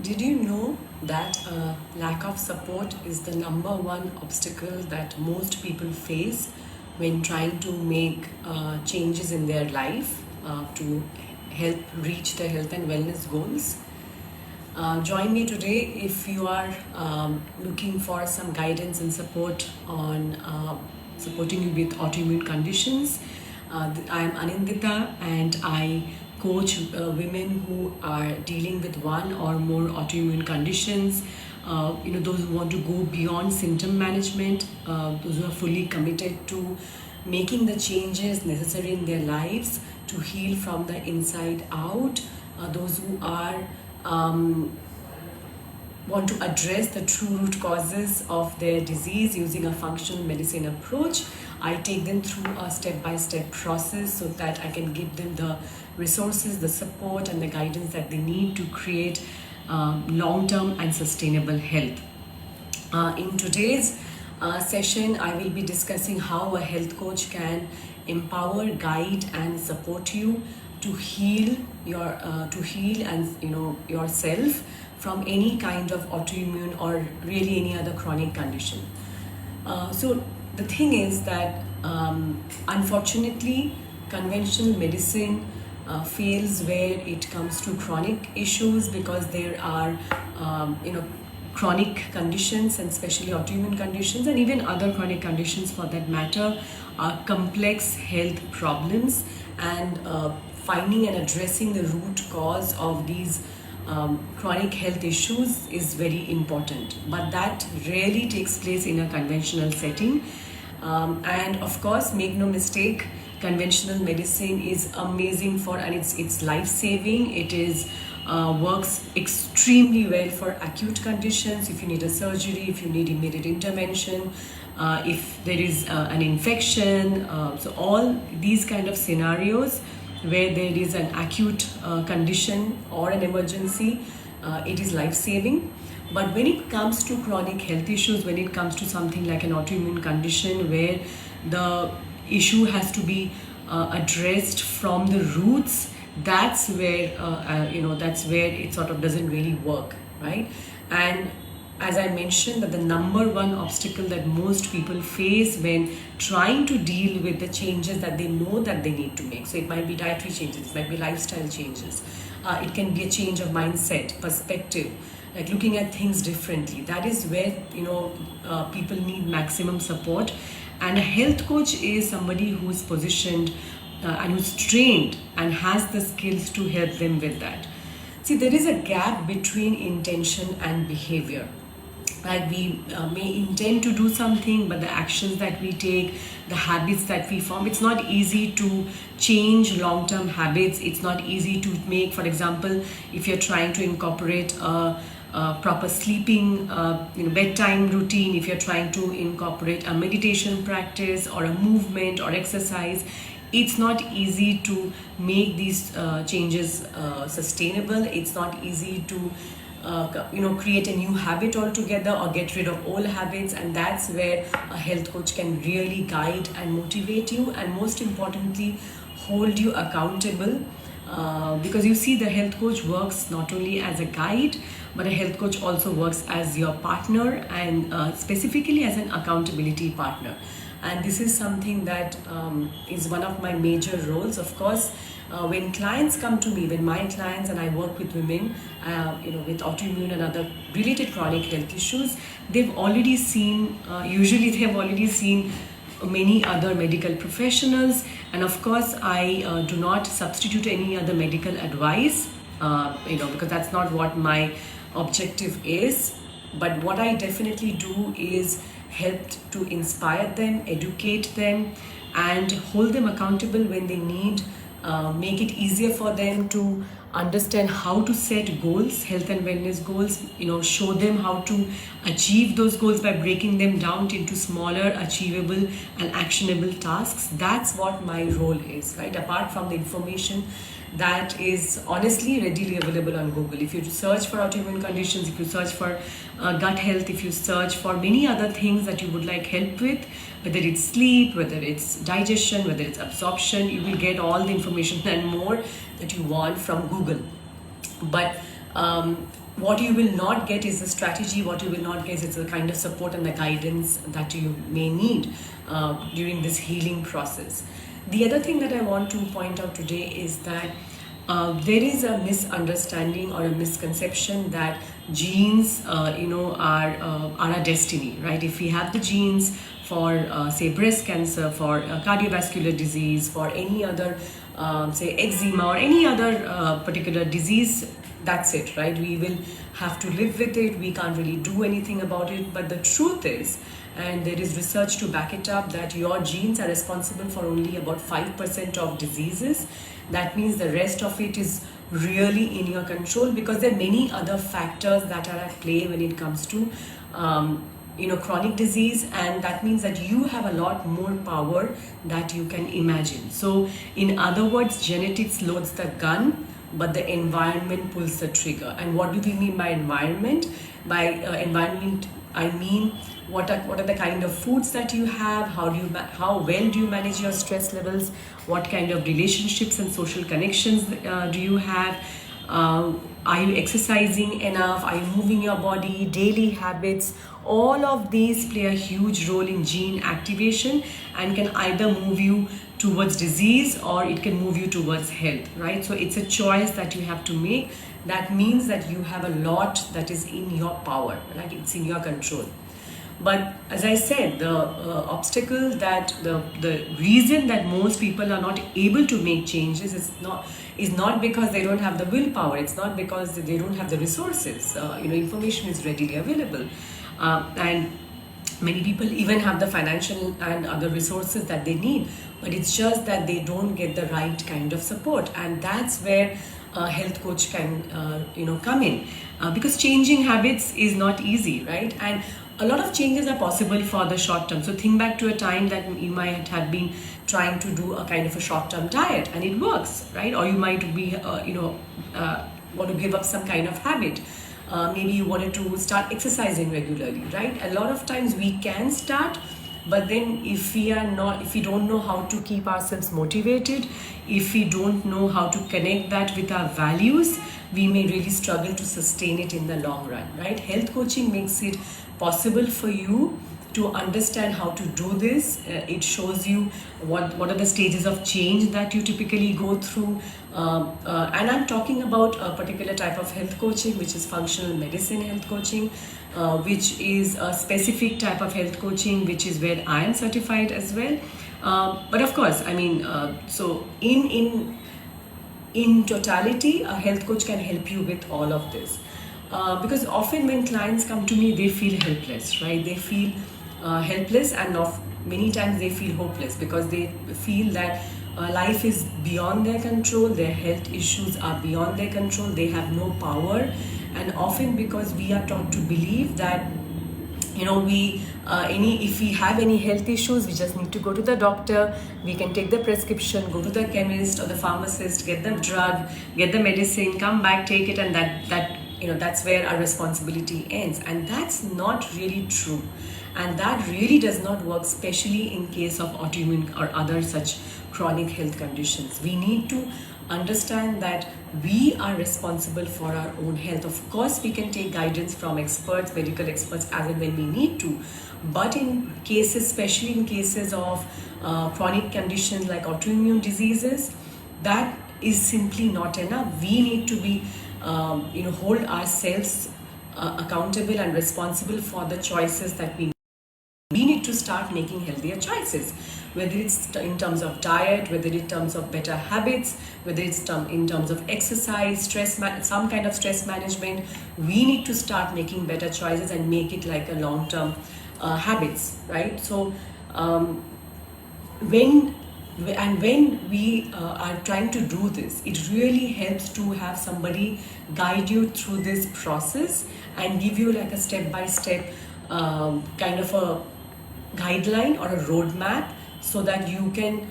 Did you know that lack of support is the number one obstacle that most people face when trying to make changes in their life to help reach their health and wellness goals? Join me today if you are looking for some guidance and support on supporting you with autoimmune conditions. I am Anindita and I coach women who are dealing with one or more autoimmune conditions. Those who want to go beyond symptom management, those who are fully committed to making the changes necessary in their lives to heal from the inside out, those who are want to address the true root causes of their disease using a functional medicine approach. I take them through a step-by-step process so that I can give them the resources, the support, and the guidance that they need to create long-term and sustainable health. In today's session, I will be discussing how a health coach can empower, guide, and support you to heal yourself from any kind of autoimmune or really any other chronic condition. So the thing is that unfortunately, conventional medicine fails where it comes to chronic issues because there are chronic conditions, and especially autoimmune conditions and even other chronic conditions for that matter, are complex health problems, and finding and addressing the root cause of these chronic health issues is very important, but that rarely takes place in a conventional setting. And of course, make no mistake, conventional medicine is amazing for, and it's life-saving. It is works extremely well for acute conditions. If you need a surgery, if you need immediate intervention, if there is an infection, so all these kind of scenarios where there is an acute condition or an emergency, it is life-saving. But when it comes to chronic health issues, when it comes to something like an autoimmune condition where the issue has to be addressed from the roots, that's where it sort of doesn't really work, right? And as I mentioned, that the number one obstacle that most people face when trying to deal with the changes that they know that they need to make. So it might be dietary changes, it might be lifestyle changes. It can be a change of mindset, perspective, like looking at things differently. That is where people need maximum support. And a health coach is somebody who's positioned and who's trained and has the skills to help them with that. See, there is a gap between intention and behavior. Like we may intend to do something, but the actions that we take, the habits that we form, it's not easy to change long-term habits. It's not easy to make, for example, if you're trying to incorporate a proper sleeping, bedtime routine, if you're trying to incorporate a meditation practice or a movement or exercise, it's not easy to make these changes sustainable. It's not easy to create a new habit altogether or get rid of old habits, and that's where a health coach can really guide and motivate you, and most importantly, hold you accountable. Because you see, the health coach works not only as a guide, but a health coach also works as your partner, and specifically as an accountability partner. And this is something that is one of my major roles. Of course, when clients come to me, when my clients, and I work with women with autoimmune and other related chronic health issues, they've already seen, usually they have already seen many other medical professionals, and of course I do not substitute any other medical advice, because that's not what my objective is. But what I definitely do is help to inspire them, educate them, and hold them accountable when they need, make it easier for them to understand how to set goals, health and wellness goals, show them how to achieve those goals by breaking them down into smaller, achievable and actionable tasks. That's what my role is, right? Apart from the information that is honestly readily available on Google. If you search for autoimmune conditions, if you search for gut health, if you search for many other things that you would like help with, whether it's sleep, whether it's digestion, whether it's absorption, you will get all the information and more that you want from Google. But What you will not get is the strategy. What you will not get is the kind of support and the guidance that you may need during this healing process. The other thing that I want to point out today is that there is a misunderstanding or a misconception that genes, are a destiny, right? If we have the genes for, say, breast cancer, for cardiovascular disease, for any other, say, eczema or any other particular disease, that's it, right? We will have to live with it. We can't really do anything about it. But the truth is, and there is research to back it up, that your genes are responsible for only about 5% of diseases. That means the rest of it is really in your control, because there are many other factors that are at play when it comes to chronic disease, and that means that you have a lot more power that you can imagine. So in other words, genetics loads the gun, but the environment pulls the trigger. And what do we mean by environment? By environment, I mean what are the kind of foods that you have, how well do you manage your stress levels, what kind of relationships and social connections do you have, are you exercising enough, are you moving your body, daily habits. All of these play a huge role in gene activation and can either move you towards disease or it can move you towards health, right? So it's a choice that you have to make. That means that you have a lot that is in your power, right? It's in your control. But as I said, the obstacle, that the reason that most people are not able to make changes is not because they don't have the willpower. It's not because they don't have the resources. Information is readily available, and many people even have the financial and other resources that they need. But it's just that they don't get the right kind of support, and that's where a health coach can come in, because changing habits is not easy, right? And a lot of changes are possible for the short term. So think back to a time that you might have been trying to do a kind of a short-term diet and it works, right? Or you might be, want to give up some kind of habit. Maybe you wanted to start exercising regularly, right? A lot of times we can start, but then if we don't know how to keep ourselves motivated, if we don't know how to connect that with our values, we may really struggle to sustain it in the long run, right? Health coaching makes it possible for you to understand how to do this. It shows you what are the stages of change that you typically go through. And I'm talking about a particular type of health coaching, which is functional medicine health coaching, which is a specific type of health coaching, which is where I am certified as well. But of course, so in totality, a health coach can help you with all of this. Because often when clients come to me, they feel helpless, right? They feel helpless, and many times they feel hopeless because they feel that life is beyond their control, their health issues are beyond their control, they have no power. And often because we are taught to believe that if we have any health issues, we just need to go to the doctor, we can take the prescription, go to the chemist or the pharmacist, get the drug, get the medicine, come back, take it, and that's where our responsibility ends. And that's not really true. And that really does not work, especially in case of autoimmune or other such chronic health conditions. We need to understand that we are responsible for our own health. Of course, we can take guidance from experts, medical experts, as and when we need to. But in cases, especially in cases of chronic conditions like autoimmune diseases, that is simply not enough. We need to be hold ourselves accountable and responsible for the choices that we make. We need to start making healthier choices, whether it's in terms of diet, whether in terms of better habits, whether it's in terms of exercise, some kind of stress management. We need to start making better choices and make it like a long-term habits, right? So when we are trying to do this, it really helps to have somebody guide you through this process and give you like a step-by-step kind of a guideline or a roadmap, so that you can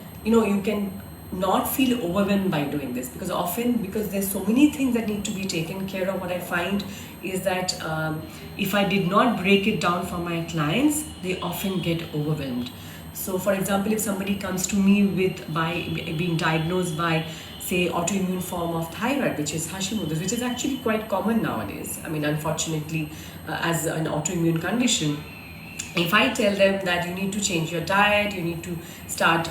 not feel overwhelmed by doing this. Because there's so many things that need to be taken care of, what I find is that if I did not break it down for my clients, they often get overwhelmed. So for example, if somebody comes to me by being diagnosed by, say autoimmune form of thyroid, which is Hashimoto's, which is actually quite common nowadays. I mean, unfortunately, as an autoimmune condition, if I tell them that you need to change your diet, you need to start,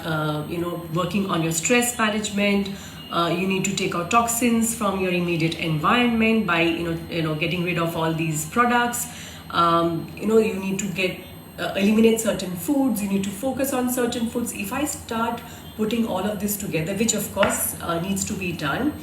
working on your stress management, you need to take out toxins from your immediate environment by, getting rid of all these products. You need to eliminate certain foods. You need to focus on certain foods. If I start putting all of this together, which of course needs to be done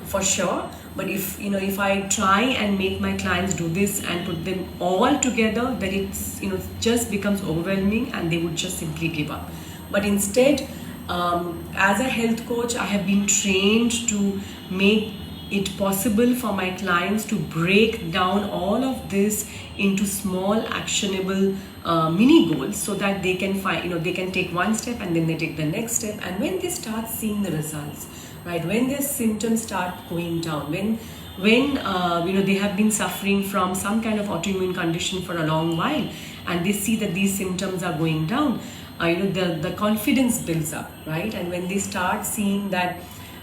for sure, but if I try and make my clients do this and put them all together, then it's just becomes overwhelming and they would just simply give up. But instead, as a health coach, I have been trained to make it possible for my clients to break down all of this into small actionable mini goals, so that they can find, they can take one step and then they take the next step. And when they start seeing the results, right, when their symptoms start going down, when they have been suffering from some kind of autoimmune condition for a long while, and they see that these symptoms are going down, the confidence builds up, right? And when they start seeing that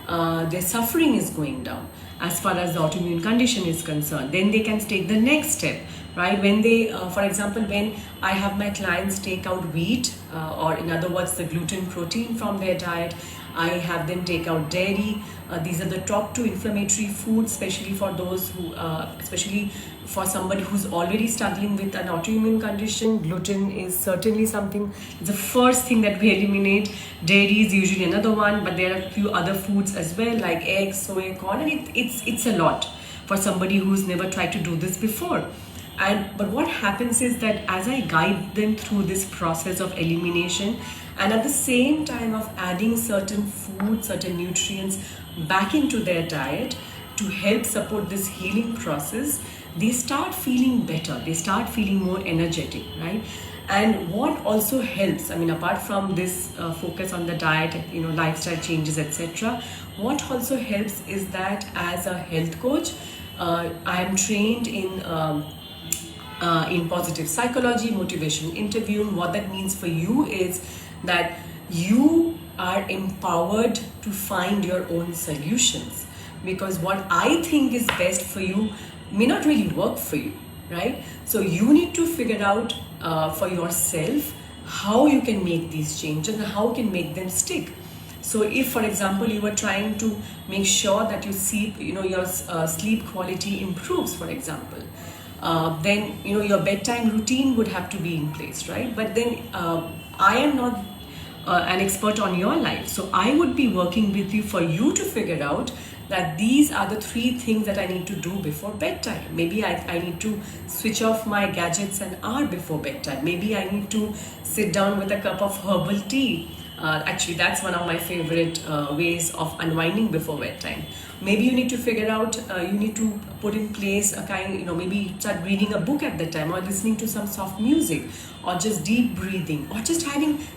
their suffering is going down as far as the autoimmune condition is concerned, then they can take the next step, right? When they, for example, when I have my clients take out wheat, or in other words, the gluten protein from their diet, I have them take out dairy. These are the top 2 inflammatory foods, especially for those who, especially for somebody who's already struggling with an autoimmune condition. Gluten is certainly something, the first thing that we eliminate. Dairy is usually another one, but there are a few other foods as well, like eggs, soy, corn, and it's a lot for somebody who's never tried to do this before. But what happens is that as I guide them through this process of elimination, and at the same time of adding certain food, certain nutrients back into their diet to help support this healing process, they start feeling better, they start feeling more energetic, right? And what also helps, apart from this focus on the diet, lifestyle changes, etc., what also helps is that as a health coach, I am trained in positive psychology, motivation interviewing. What that means for you is that you are empowered to find your own solutions, because what I think is best for you may not really work for you, right? So you need to figure out for yourself how you can make these changes and how you can make them stick. So if, for example, you are trying to make sure that you sleep, your sleep quality improves, for example, then your bedtime routine would have to be in place, right? But then I am not an expert on your life, so I would be working with you for you to figure out that these are the 3 things that I need to do before bedtime. Maybe I need to switch off my gadgets an hour before bedtime. Maybe I need to sit down with a cup of herbal tea. Actually, that's one of my favorite ways of unwinding before bedtime. Maybe you need to figure out, you need to put in place a kind, maybe start reading a book at that time, or listening to some soft music, or just deep breathing, or just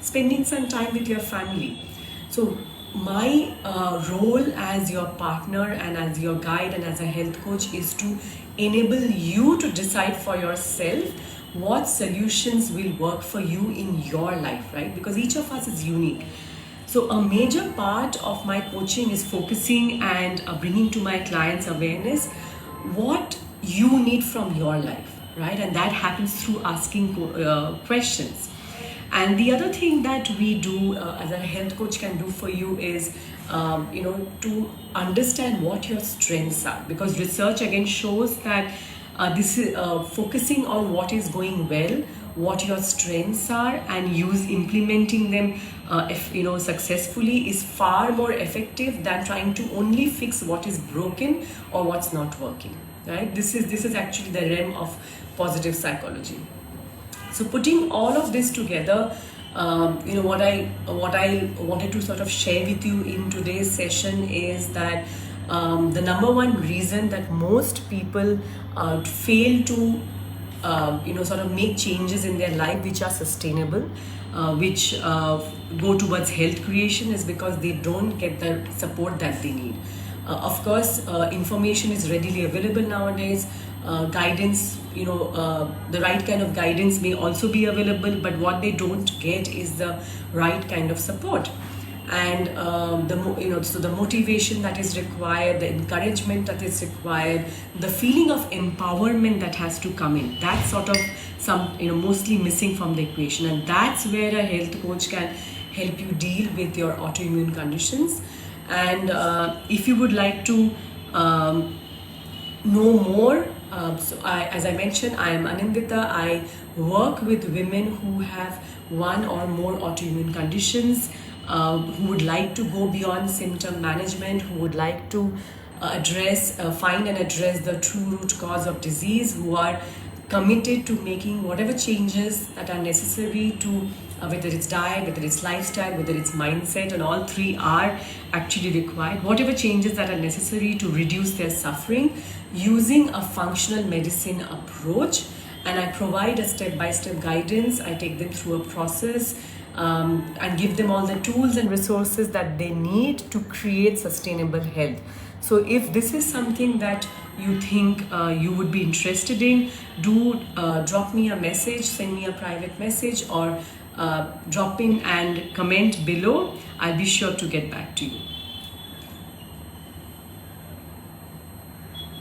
spending some time with your family. So my role as your partner and as your guide and as a health coach is to enable you to decide for yourself what solutions will work for you in your life, right? Because each of us is unique. So a major part of my coaching is focusing and bringing to my clients awareness what you need from your life, right? And that happens through asking questions. And the other thing that we do as a health coach can do for you is, to understand what your strengths are. Because research again shows that this is focusing on what is going well, what your strengths are, and implementing them successfully is far more effective than trying to only fix what is broken or what's not working, right? This is actually the realm of positive psychology. So putting all of this together, what I wanted to sort of share with you in today's session is that the number one reason that most people fail to sort of make changes in their life which are sustainable, which go towards health creation, is because they don't get the support that they need. Of course, information is readily available nowadays. Guidance, the right kind of guidance may also be available, but what they don't get is the right kind of support. and so the motivation that is required, the encouragement that is required, the feeling of empowerment that has to come in, that's sort of mostly missing from the equation. And that's where a health coach can help you deal with your autoimmune conditions. And if you would like to know more, as I mentioned, I am Anindita. I work with women who have one or more autoimmune conditions, who would like to go beyond symptom management, who would like to find and address the true root cause of disease, who are committed to making whatever changes that are necessary to whether it's diet, whether it's lifestyle, whether it's mindset, and all three are actually required. Whatever changes that are necessary to reduce their suffering using a functional medicine approach. And I provide a step-by-step guidance. I take them through a process and give them all the tools and resources that they need to create sustainable health. So if this is something that you think you would be interested in, do drop me a message, send me a private message, or drop in and comment below. I'll be sure to get back to you.